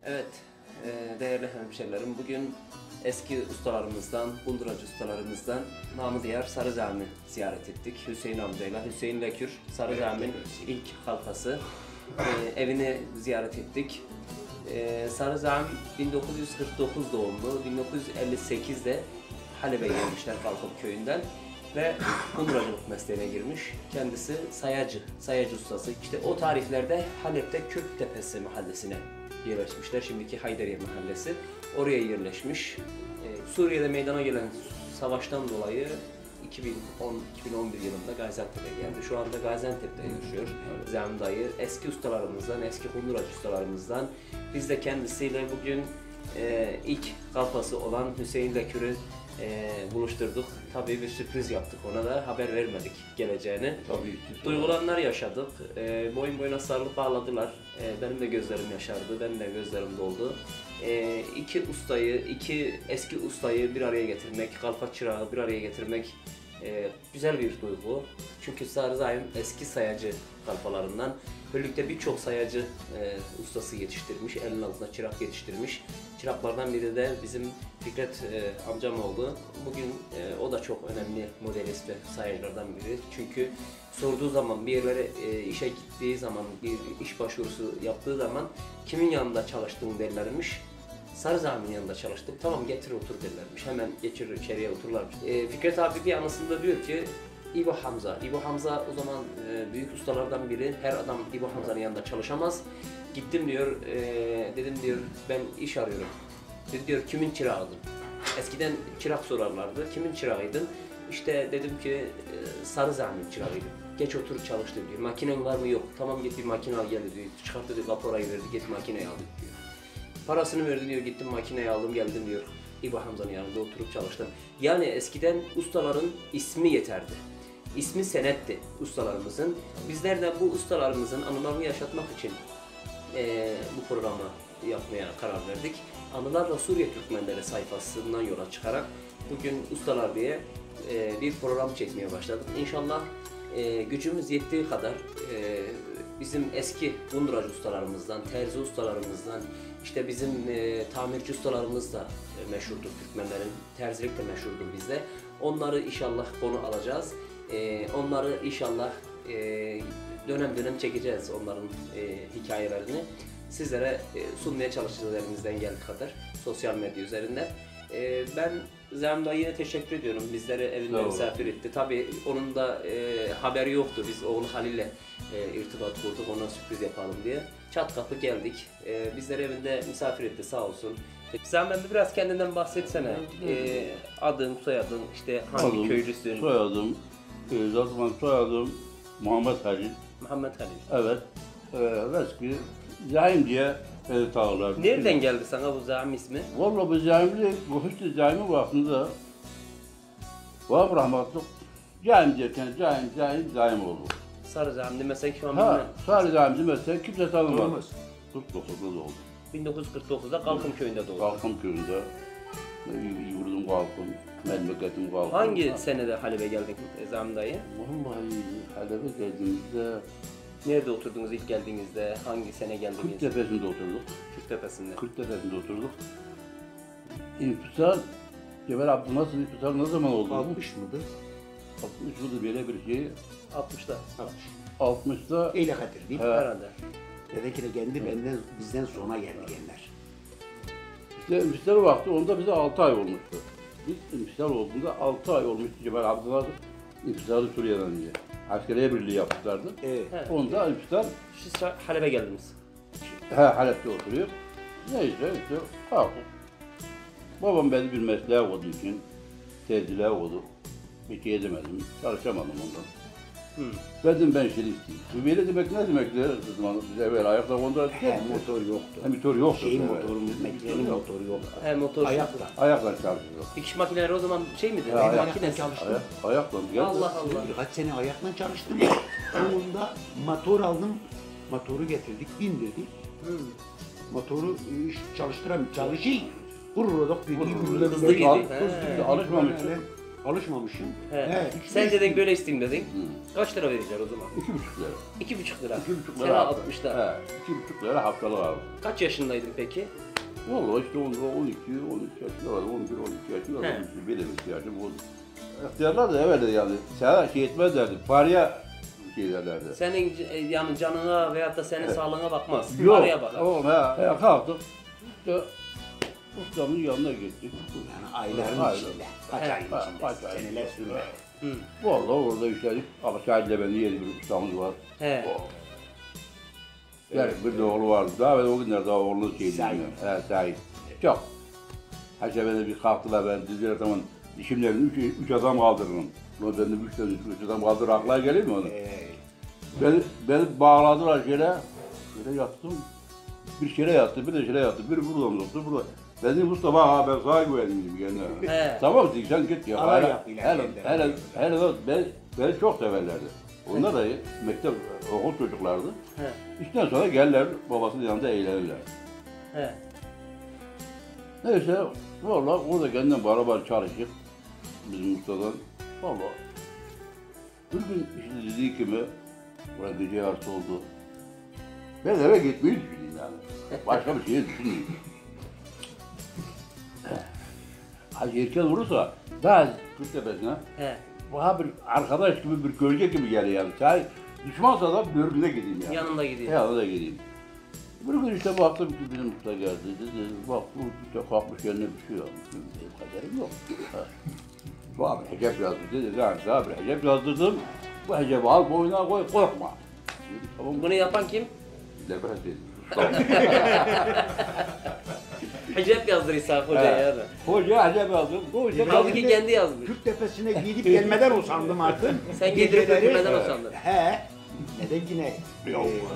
Evet, değerli hemşerilerim, bugün eski ustalarımızdan, bunduracı ustalarımızdan namı diğer Sarı Cami ziyaret ettik. Hüseyin amcayla, Hüseyin Lekür, Sarı Cami'nin ilk halkası. Evini ziyaret ettik. Sarı Cami 1949 doğumlu, 1958'de Halep'e gelmişler Kalkop köyünden ve bunduracılık mesleğine girmiş. Kendisi sayacı ustası. İşte o tarihlerde Halep'te Kürktepesi mahallesine yerleşmişler. Şimdiki Haydariye mahallesi. Oraya yerleşmiş. Suriye'de meydana gelen savaştan dolayı 2010-2011 yılında Gaziantep'e geldi. Şu anda Gaziantep'te yaşıyor. Zami dayı eski ustalarımızdan, eski bunduracı ustalarımızdan. Biz de kendisiyle bugün ilk kalfası olan Hüseyin Lekür'ü buluşturduk. Tabii bir sürpriz yaptık, ona da haber vermedik geleceğini. Tabii ki. Duygulanlar yaşadık. Boyun boyuna sarılıp bağladılar. Benim de gözlerim yaşardı, benim de gözlerim doldu. İki eski ustayı bir araya getirmek, kalfa çırağı bir araya getirmek güzel bir duygu. Çünkü Sarı Cami eski sayacı kalfalarından. Höllük'te birçok sayacı ustası yetiştirmiş, elinin altında çırak yetiştirmiş. Çıraklardan biri de bizim Fikret amcam oldu. Bugün o da çok önemli modelist ve sayacılardan biri. Çünkü sorduğu zaman, bir yerlere işe gittiği zaman, bir iş başvurusu yaptığı zaman kimin yanında çalıştığını derlermiş. Sarı Cami'nin yanında çalıştım. Tamam, getir otur derlermiş. Hemen geçirir içeriye otururlarmış. Fikret abi bir anısında diyor ki İbo Hamza. İbo Hamza o zaman büyük ustalardan biri. Her adam İbo Hamza'nın yanında çalışamaz. Gittim diyor, dedim diyor ben iş arıyorum. Dedi diyor kimin çırağıydın? Eskiden çırak sorarlardı. Kimin çırağıydın? İşte dedim ki Sarı Cami'nin çırağıydım. Geç otur çalış diyor. Makinen var mı? Yok. Tamam git bir makine al gel diyor. Çıkarttı diyor, kaporayı verdi. Git makineyi al diyor. Parasını verdi diyor. Gittim makineyi aldım geldim diyor. İbo Hamza'nın yanında oturup çalıştım. Yani eskiden ustaların ismi yeterdi. İsmi senetti ustalarımızın. Bizler de bu ustalarımızın anılarını yaşatmak için bu programı yapmaya karar verdik. Anılarla Suriye Türkmenleri sayfasından yola çıkarak bugün ustalar diye bir program çekmeye başladık. İnşallah gücümüz yettiği kadar bizim eski bunduracı ustalarımızdan, terzi ustalarımızdan, işte bizim tamirci ustalarımız da meşhurdur Türkmenlerin, terzilik de meşhurdur bizde. Onları inşallah konu alacağız. Onları inşallah dönem dönem çekeceğiz, onların hikayelerini. Sizlere sunmaya çalışacağız elimizden geldiği kadar sosyal medya üzerinden. Ben Zami dayıya teşekkür ediyorum. Bizleri evinde misafir etti. Tabii onun da haberi yoktu. Biz oğlu Halil'le irtibat kurduk, ona sürpriz yapalım diye. Çat kapı geldik. Bizleri evinde misafir etti sağ olsun. Zami ben biraz kendinden bahsetsene. Adın, soyadın, işte hangi köylüsün? Soyadım, zaten soyadım Muhammed Halil. Muhammed Halil. Evet. Eski Zaim diye beni tanırlar. Nereden geldi sana bu Zami ismi? Vallahi bu Zaim'de, bu Hüsnü Zaim'in vaktinde var rahmetli Zaim derken Zaim oldu. Sarı Zami mesela şu an Ha, Sarı Zaim'ci mesela kimse tanımaz. 49'da doğdu. 1949'da Kalkım köyünde doğdu. Kalkım köyünde. Yurdum Kalkım, memleketim Kalkım. Hangi senede Halep'e geldin Zami dayı? Vallahi Halep'e geldiğimizde Nerede oturdunuz ilk geldiğinizde? Hangi sene geldiniz? Kürktepesi'nde oturduk. Kürktepesi'nde. Kürktepesi'nde oturduk. İnfisal, Cemal Abdülnasır İnfisal ne zaman oldu? 60 mıdır? 60 mıdır böyle bir şey? 60'da. 60. 60'da Eyle kadir değil mi? Herhalde. Dedi ki de kendi bizden sonra geldi genler. işte İnfisal vakti onda bize 6 ay olmuştu. Biz İnfisal olduğunda 6 ay olmuştu Cemal Abdülnasır İnfisal'ı Suriye'den diye. Askeriye birliği yapmışlardı. Evet. Evet. Onda İnfisal Siz Halep'e geldiniz. Halep'te oturuyor. Neyse işte kalktık. Babam beni bir mesleğe koyduğu için terziliğe koydu. Bir şey edemedim, çalışamadım ondan. Dedim ben şimdi isteyeyim. Bu böyle demek ne demektir? Bize böyle ayakla kontrol He, motor yoktu. motor yoktu. Şeyin evet. motoru, makinenin motoru yoktu. He motor. Ayakla. Ayakla çalışıyor. Dikiş makineleri o zaman şey miydi? Ya, ayak- Makinesi. çalıştım. Ayakla. Allah Allah. Birkaç sene ayakla çalıştım. Sonunda motor aldım. Motoru getirdik, bindirdik. Motoru çalıştıramıyor. Çalışıyor. Vururduk dediği Hızlı gidiyor. Alışmamıştık. Alışmamışım. He. iki Sen beş dedin gün. böyle isteyeyim dedin. Kaç lira verecekler o zaman? 2,5 lira. 2,5 lira. 2,5 Sen lira. 60'da. He, 2,5 lira haftalık aldım. Kaç yaşındaydın peki? Vallahi işte 12 yaşında vardı, 11, 12 yaşında He. vardı. Benim ihtiyacım oldu. İhtiyarlar da evet yani, sana şey etmezlerdi, paraya şey derlerdi. Senin yani canına veyahut da senin sağlığına bakmaz. Yok, Paraya bakar. he, kalktık. İşte ustamın yanına gittik. Yani ayların Aynen. içinde. Kaç He. ayın içinde? Kaç ay. Seneler sürmez. Hı. Vallahi orada işledik. Ama Şahid'le beni yeni bir ustamız var. He. Yani bir de oğlu vardı. Daha ben o günler daha oğlunu şeydi. Sahip. He, sahip. Çok. Her seferinde bir kalktılar ben dizilere zaman dişimlerini üç adam kaldırırım. Ulan ben de üç adam kaldırır aklına gelir mi onu? Beni bağladılar şöyle yattım. Bir şere yattı, bir de şere yattı, biri buradan tuttu, burada. Ben dedim Mustafa abi ben sana güvendim kendine. He. Tamam dedik sen git ya. Alay yap ileride. Beni çok severlerdi. Onlar da mektep okul çocuklardı. He. İşten sonra gelirler babasının yanında eğlenirler. He. Neyse valla orada kendim beraber çalışıp bizim ustadan valla bir gün işte dediği gibi buraya gece yarısı oldu. Ben eve gitmeyi düşüneyim yani. Başka bir şey düşünmeyeyim. Hadi erken vurursa daha Kırktepe'sine He. bana bir arkadaş gibi bir gölge gibi geliyor yani. Çay düşmansa da bölgüne gideyim yani. Yanında gideyim. Yanına gideyim. Bir gün işte baktım ki bizim usta geldi dedi, bak bu işte kalkmış yerine bir şey yapmış. Benim kaderim yok. Bu abi hecep yazdı dedi, ben abi hecep yazdırdım. Bu hecebi al boynuna koy, korkma. Dedi, tamam Bunu yapan kim? Lebes dedi. Hicep yazdır İsa Hoca He. yani. Hoca hecep yazdım. Bu işte Halbuki kendi yazmış. Kürktepe'sine gidip gelmeden usandım artık. Sen giydirip Geceleri- götürmeden usandın. He. Neden yine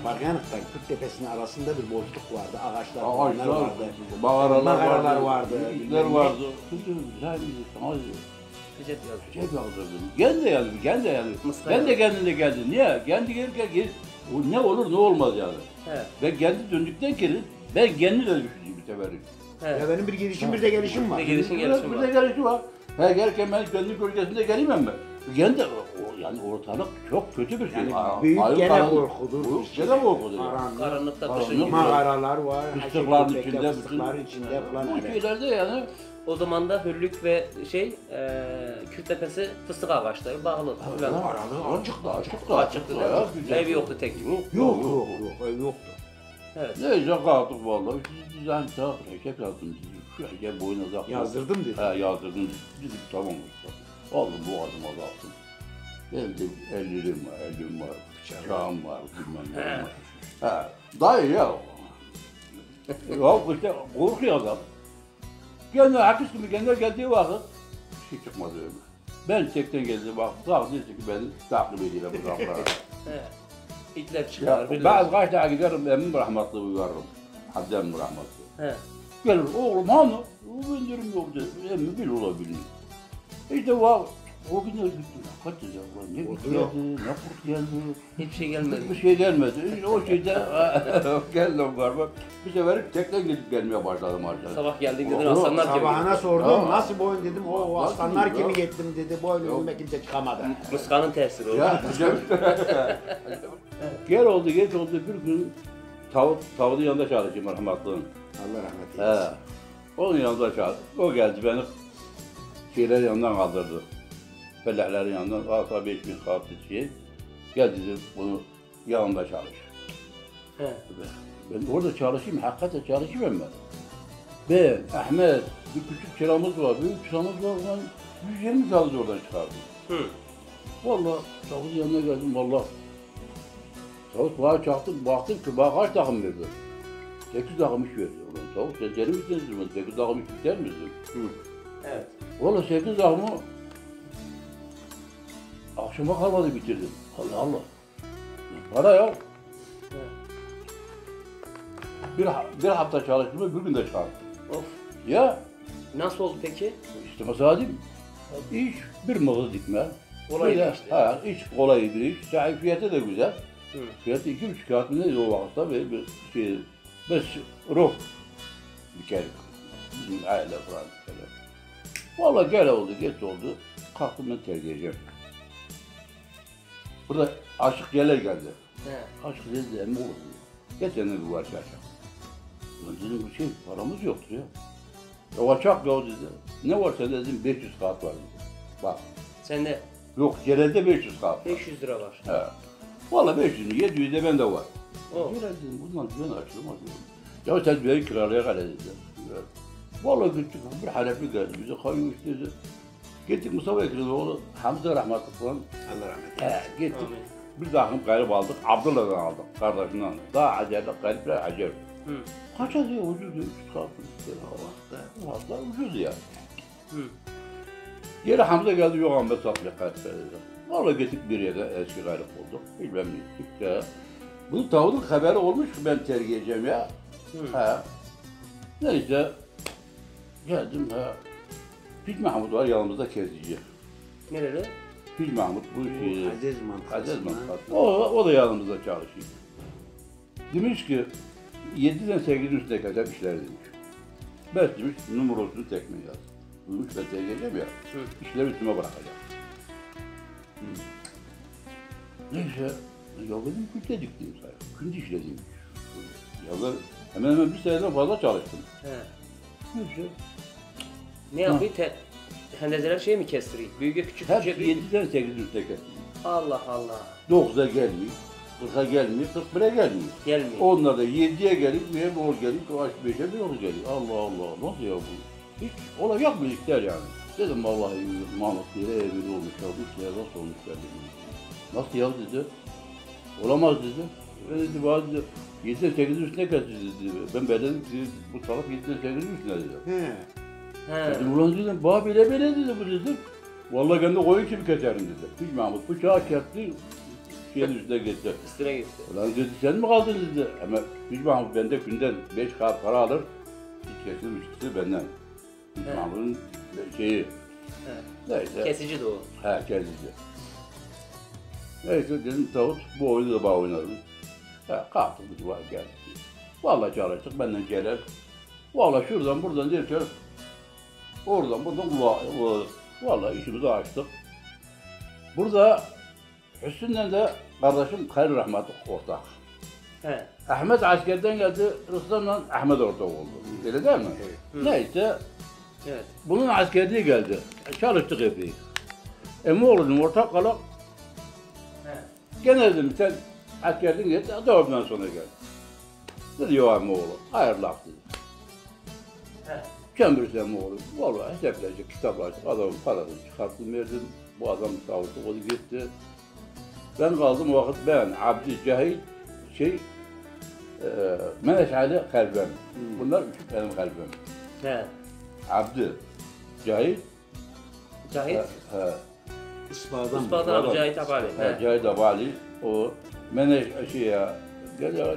Baryanık'ta Kürktepe'sinin arasında bir boşluk vardı. Ağaçlar Ağaçlar, vardı. mağaralar vardı. itler vardı. Kızım güzel bir sana Hicep yazmış. hecep yazdırdım. Kendi de yazdım. Mısra Ben de yazdı. kendine geldim. Niye? Kendi gelirken o ne olur ne olmaz yani. He. Ben kendi döndükten kere ben kendi de düşündüm bir seferim. He. Ya benim bir girişim bir de gelişim var. Bir de gelişim gelişim Bir var. de gelişim var. He gelirken ben kendi bölgesinde geleyim ben. Kendi yani ortalık çok kötü bir şey. Yani büyük Ayıp gene karanlık. korkudur. Büyük gene korkudur. Karanlıkta Karanlık. kışın gibi. Mağaralar var. Fıstıkların köpekler, içinde, fıstıkların içinde falan. Bu evet. şeylerde yani O zaman da Hürlük ve Kürttepe'si fıstık ağaçları bağlı. Falan. aralı açıktı. Açıktı değil mi? Güzel. Evi yoktu tek. Yok, ev yoktu. Evet. Neyse kalktık vallahi. Düzen sağ hecep yazdım. Şu hecep boyuna zaten. Yazdırdım dedi. He yazdırdım. Dedim tamam usta. Aldım bu adıma da attım. Benim de ellerim var, bıçağım var, bilmem ne var. He, dayı ya. Ya işte korkuyor adam. Kendi herkes gibi kendi geldiği vakit bir şey çıkmadı öyle. Ben çekten geldi bak, sağ neyse ki beni takip ediyorlar bu kapılara. He. İtler çıkar. Ya, birileri- ben kaç tane giderim, emmim rahmetli uyarırım. Haddem rahmetli. He. Gelir, oğlum hani? O indirim yok dedi. Emmi bil olabilir. İşte o gün gittim. Kaç dedi, ne Oldu geldi, yok. ne kurt geldi. Hiçbir şey gelmedi. Hiçbir şey gelmedi. İşte o şeyde geldim galiba. Bir sefer tekrar gidip gelmeye başladım arkadaşlar. Sabah geldik dedin Yok, aslanlar gibi. Sabahına sordum, Ya. nasıl boyun dedim, o Nasıl aslanlar ya? kimi gittim dedi, boyun Yok. önüme kimse çıkamadı. Mıskanın tesiri o. Ya güzel. Gel oldu, geç oldu. Bir gün tavuğun yanında çalışayım rahmetlinin. Allah rahmet He. eylesin. Onun yanında çalıştım. O geldi beni şeylerin yanından kaldırdı. Feleklerin yanından alta 5.000 kalktı şey. Gel dedi bunu yanında çalış. He. Ben orada çalışayım, hakikaten çalışayım ben. Ben, Ahmet, bir küçük çıramız var, büyük çıramız var. Ben 120 saat oradan çıkardım. Hı. Vallahi tavuk yanına geldim vallahi. Tavuk bana çaktım, baktım ki bana kaç takım verdi? 8 takım iş verdi. Ulan tavuk sen deli misiniz? 8 takım iş biter misin? Evet. Vallahi 8 takımı akşama kalmadı bitirdim. Allah Allah. Para ya. Bir hafta çalıştım, bir gün de çıkarttım. Of. Ya Nasıl oldu peki? işte mesela diyeyim, iş bir mığız dikme. Kolay Böyle, işte. Ha, iş kolay bir iş. Sahi fiyatı da güzel. Hı. Fiyatı 2,5 kağıt mı neydi o vakitte bir şey, biz ruh dikerik. Bizim aile falan dikerik. Vallahi gel oldu, geç oldu. Kalktım ben terk edeceğim. Burada Aşık Celal geldi. He. Aşık dedi, emmi olur diyor. Geçen bir var çarşaf. Ulan dedim bu şey, paramız yoktur ya. Ya var çok ya dedi. Ne varsa dedim 500 kağıt var dedi. Bak, Sende yok Celal'de 500 kağıt var. 500 lira var. He. Vallahi 500'ün 700 de bende var. O. Celal dedim, bundan ben açılmaz dedim. Ya sen beni kiralaya kal dedi. Vallahi gittik, bir Halepli geldi bize kaymış dedi. Gittik Mustafa Ekrem'in oğlu Hamza rahmetli falan. Allah rahmet He, gittik. Amin. Bir takım kayıp aldık, Abdullah'dan aldık, kardeşinden. Daha acayip kayıplar acayip. Hı. Kaça diyor, ucuz diyor, 300 kalsın. Hatta ucuz ya. Hı. Geri Hamza geldi, yok Ahmet satacak kayıplar dedi. Vallahi gittik bir yere eski kayıp bulduk, bilmem ne gittik ya. Bunun tavuğun haberi olmuş ki ben terk edeceğim ya. Hı. Ha. Neyse, geldim ha. Pil Mahmut var yanımızda kezici. Nerede? Pil Mahmut bu şey. Aziz Mantıkası. Aziz Mahmut. O da yanımızda çalışıyor. Demiş ki 7'den 8'in üstüne kadar işler demiş. Ben demiş numarasını tekme yaz. Duymuş ben geleceğim ya. Hı. İşleri üstüme bırakacağım. Neyse ya dedim günde diktim sayı. Günde işledim. Ya ben hemen bir seneden fazla çalıştım. He. Neyse. Ne yapıyor? Hendezeler şey mi kestiriyor? Büyüğe küçük Hep küçük. 7'den 8'in üstüne kestim. Allah Allah. 9'a gelmiyor. 40'a gelmiyor, 41'e gelmiyor. Gelmiyor. Onlar da 7'ye gelip, bir ol gelip, 5'e bir ol geliyor. Allah Allah, nasıl ya bu? Hiç olacak mı işler yani? Dedim vallahi Mahmut yere evli olmuş ya, bu işler nasıl olmuşlar dedim. Nasıl ya dedi. Olamaz dedi. Öyle dedi, bana dedi, 7'den 8'in üstüne kaçtı dedi. Ben dedim ki bu salak 7'den 8'in üstüne dedi. He. He. Dedim ulan dedim, bana bile dedi bu dedim. Vallahi ben de koyun gibi keserim dedi. Hiç Mahmut bıçağı kesti, şeyin üstüne gitti. Üstüne gitti. Ulan dedi sen mi kaldın dedi. Ama Hücü Mahmut bende günden 5 kağıt para alır. Hiç kesilmiş ikisi benden. Hücü He. Mahmut'un şeyi. He. Neyse. Kesici de o. He kendisi. Neyse dedim Tavut bu oyunu da bana oynadın. He kalktım bu civar geldi. Vallahi çalıştık benden gelir. Vallahi şuradan buradan derken oradan buradan vallahi işimizi açtık. Burada Hüsnü'nden de kardeşim Hayri Rahmetli ortak. He. Ahmet askerden geldi, Rıstam'la Ahmet ortak oldu. Öyle değil mi? Evet. Neyse, Evet. bunun askerliği geldi. Çalıştık epey. Emmoğlu'nun ortak kalan, He. gene dedim sen askerliğin gitti, 4'den sonra gel. Dedi yok Emmoğlu, hayırlı laf dedi. He. Cembürüz Emmoğlu, vallahi hesaplayacak, kitaplaştık, adamın parasını çıkarttım verdim. Bu adam savuştu, o da gitti. Ben kaldım o vakit ben, Abdi Cahil, Meneş Ali Kalbem. Bunlar üç benim kalbim. He. Abdi, Cahil, Cahit. Ispardan. Ispardan abi Cahit Abali. He. Cahil Abali, o Meneş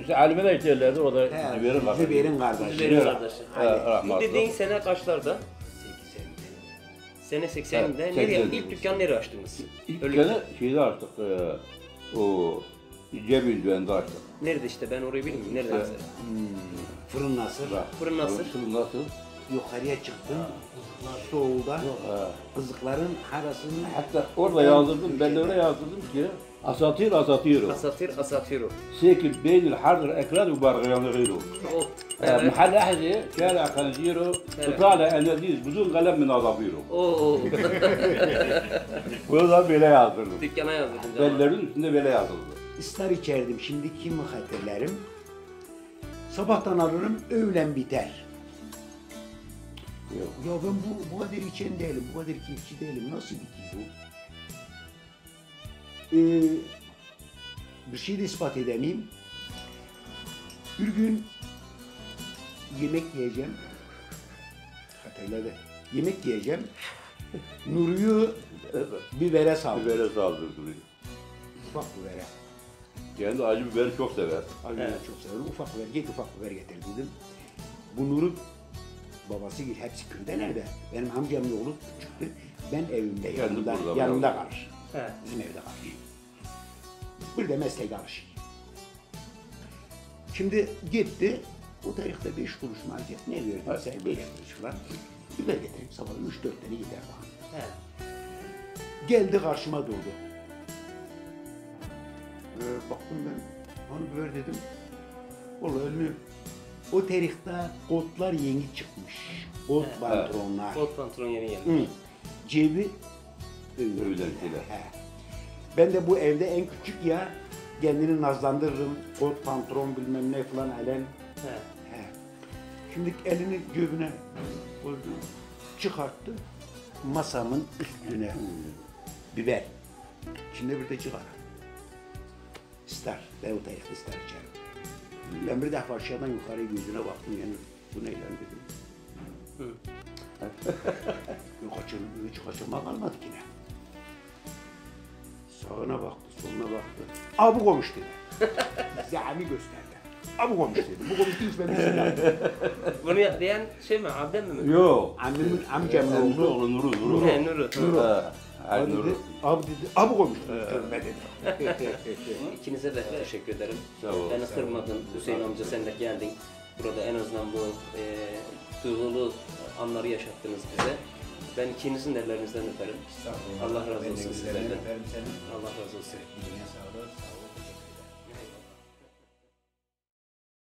işte Ali Meneş derlerdi, o da Zübeyir'in kardeşi. Zübeyir'in kardeşi. Zübeyir'in kardeşi. Aynen. Bu Rahmetli. dediğin sene kaçlarda? 80'de. Sene 80'de. Evet, Nereye? 80'de. İlk dükkanı nereye açtınız? İlk Öyle- sene şeyde açtık, o Cebil Düğün'de açtık. Nerede işte ben orayı bilmiyorum. Nerede Evet. mesela? Fırın nasıl? Fırın nasıl? Fırın nasıl? Yukarıya çıktım. Soğuda kızıkların arasında Hatta orada yazdırdım, ben de öyle yazdırdım ki Asatir asatiru. Asatir Asatiru. ساكن بين الحرر الاكراد وبرغيان غيره. O. Evet. محل احدي شارع خنزيره وطالع اناديل بدون قلم من اظافيره. Oo. Bunu da böyle yazdırdım. Dükkana yazdırdın canım. Bellerin üstünde böyle yazıldı. ıslar içerdim. Şimdi kimi hatırlarım? Sabahtan alırım, öğlen biter. Yok. Ya ben bu kadar içen değilim, bu kadar keyifçi değilim. Nasıl bitiyor bu? Bir şey de ispat edemeyim. Bir gün yemek yiyeceğim. Hatırladı. Yemek yiyeceğim. Nuri'yi bibere saldım. Bibere saldırdı. Ufak bibere. Kendi acı biberi çok sever. Acıyı çok severim. Ufak biber, git ufak biber getir dedim. Bu Nur'un babası gibi hepsi köyde nerede? Benim amcamın oğlu çıktı. Ben evimde yanımda, burada yanımda bırak. kalır. He. Bizim evde kalır. Bir de meslek alışık. Şimdi gitti. O tarihte 5 kuruş market ne verdin sen 5 kuruş falan. Biber getireyim sabah 3-4 tane gider bana. He. Geldi karşıma durdu. Baktım ben, hani biber dedim. Vallahi elini, o tarihte kotlar yeni çıkmış. Kot He. pantolonlar. Kot pantolon yeni geldi. Hı. Cebi Öylekiler. He. Ben de bu evde en küçük ya, kendini nazlandırırım. Kot pantolon bilmem ne falan elen. He. He. Şimdi elini cebine koydu, çıkarttı. Masamın üstüne biber. İçinde bir de cigara. İster, ben o tarihte ister içerim. Ben bir defa aşağıdan yukarı gözüne baktım yani bu ne lan dedim. Hı. Hiç kaçırma kalmadı yine. Sağına baktı, soluna baktı. Aa bu komuş dedi. Zami gösterdi. Aa bu komuş dedi. Bu komuş değil ben de Bunu diyen şey mi? Abden mi? Yok. Annemin amcamın Nuru oğlu. oğlu Nuru. He, Nuru. Nuru. Ha, Abi Nuru. dedi, abi dedi, abi komuş dedi. Ben dedim. İkinize de teşekkür ederim. Sağ ol. Beni kırmadın. Hüseyin amca sen de geldin. Burada en azından bu duygulu anları yaşattınız bize. Ben ikinizin de ellerinizden öperim. Allah razı olsun sizlerden. Allah razı olsun. Sağ olun.